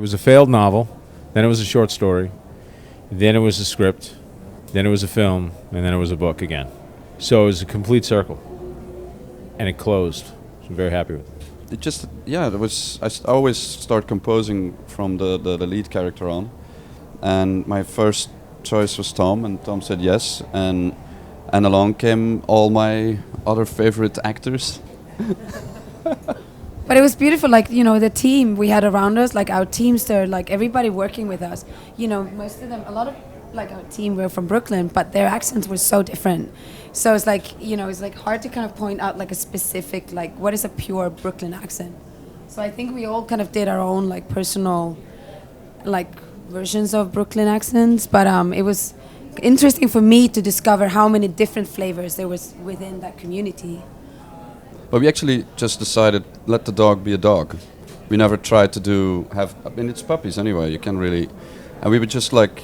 was a failed novel, then it was a short story, then it was a script, then it was a film, and then it was a book again. So it was a complete circle, and it closed. So I'm very happy with it. It just, yeah, it was. I always start composing from the lead character on, and my first choice was Tom, and Tom said yes, and along came all my other favorite actors. But it was beautiful, like, you know, the team we had around us, like our teams there, like everybody working with us, you know, most of them, a lot of like our team were from Brooklyn, but their accents were so different. So it's like, you know, it's like hard to kind of point out like a specific, like what is a pure Brooklyn accent. So I think we all kind of did our own like personal like versions of Brooklyn accents, but it was interesting for me to discover how many different flavors there was within that community. But we actually just decided, let the dog be a dog. We never tried to I mean, it's puppies anyway, you can really, and we were just like,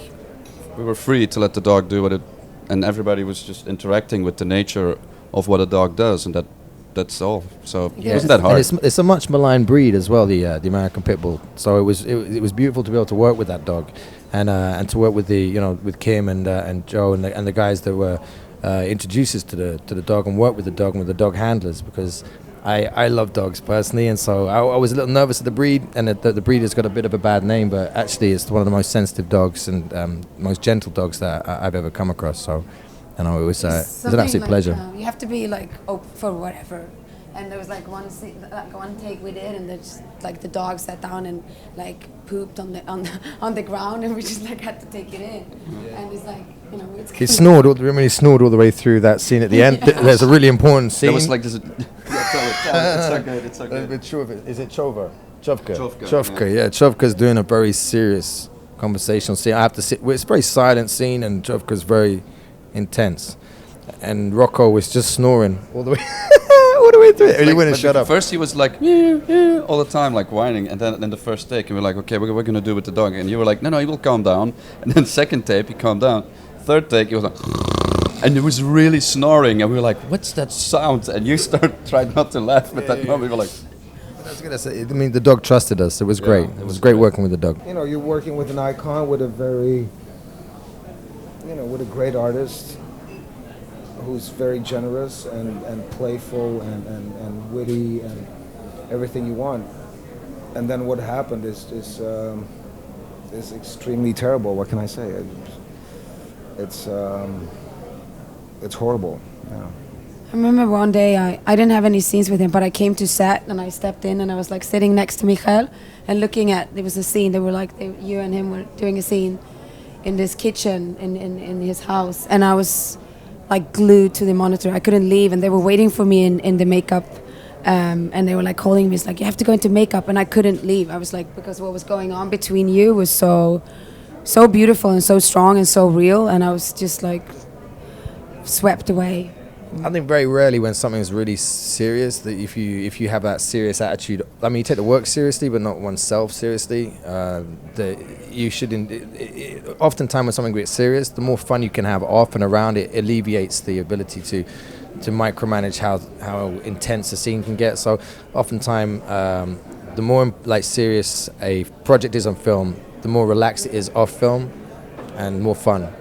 we were free to let the dog do what it, and everybody was just interacting with the nature of what a dog does, and that's all. So it wasn't that hard. And it's a much maligned breed as well, the American Pit Bull. So it was beautiful to be able to work with that dog, and to work with with Kim and Joe and the guys that were introducers to the dog, and work with the dog and with the dog handlers, because I love dogs personally, and so I was a little nervous of the breed, and the breed has got a bit of a bad name, but actually it's one of the most sensitive dogs and most gentle dogs that I've ever come across. So, you know, it was an absolute pleasure. You have to be like open for whatever. And there was like one take we did, and there's like the dog sat down and like pooped on the ground, and we just like had to take it in. Yeah. And it's like, you know, it's. He snored all the way through that scene at the end. There's a really important scene. There was like this. It's so good. It's so good. Is it Chova? Chovka. Chovka, Yeah, Chovka's doing a very serious conversational scene. I have to sit. It's a very silent scene, and Chovka's very intense. And Rocco was just snoring all the way. All the way through it. He wouldn't shut up. First he was like all the time, like whining, and then the first take, and we're like, okay, we're gonna do with the dog, and you were like, no, he will calm down. And then second take, he calmed down. Third take, he was like, and it was really snoring, and we were like, what's that sound? And you tried not to laugh, but that moment we were like. I was gonna say, I mean, the dog trusted us. It was great. It was great working with the dog. You know, you're working with an icon, with a very, with a great artist, who's very generous and playful and witty and everything you want. And then what happened is extremely terrible. What can I say? It's horrible. Yeah. I remember one day I didn't have any scenes with him, but I came to set and I stepped in and I was like sitting next to Michael and looking at, there was a scene, they were like, you and him were doing a scene in this kitchen in his house, and I was like glued to the monitor. I couldn't leave, and they were waiting for me in the makeup, and they were like calling me. It's like, you have to go into makeup, and I couldn't leave. I was like, because what was going on between you was so beautiful and so strong and so real, and I was just like swept away. I think very rarely when something is really serious, that if you have that serious attitude, I mean, you take the work seriously, but not oneself seriously. That you should. Oftentimes, when something gets serious, the more fun you can have off and around it, alleviates the ability to micromanage how intense a scene can get. So, oftentimes, the more like serious a project is on film, the more relaxed it is off film, and more fun.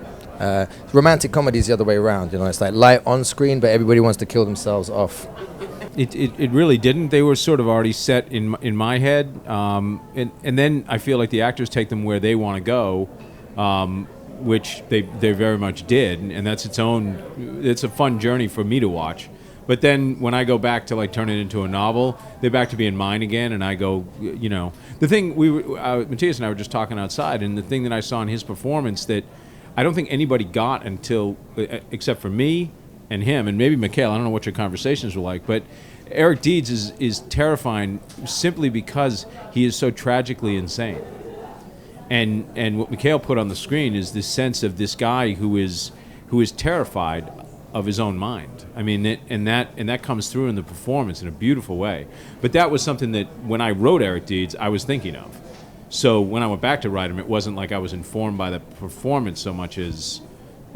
Romantic comedy is the other way around, it's like light on screen, but everybody wants to kill themselves off. It really didn't. They were sort of already set in my head, and then I feel like the actors take them where they want to go, which they very much did, and it's a fun journey for me to watch. But then when I go back to like turn it into a novel, they're back to being mine again, and I go, the thing Matthias and I were just talking outside, and the thing that I saw in his performance that I don't think anybody got until, except for me and him, and maybe Mikhail, I don't know what your conversations were like, but Eric Deeds is terrifying simply because he is so tragically insane. And what Mikhail put on the screen is this sense of this guy who is terrified of his own mind. I mean, and that comes through in the performance in a beautiful way. But that was something that when I wrote Eric Deeds, I was thinking of. So when I went back to write him, it wasn't like I was informed by the performance so much as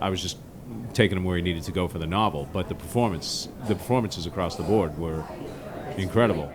I was just taking him where he needed to go for the novel. But the performances across the board were incredible.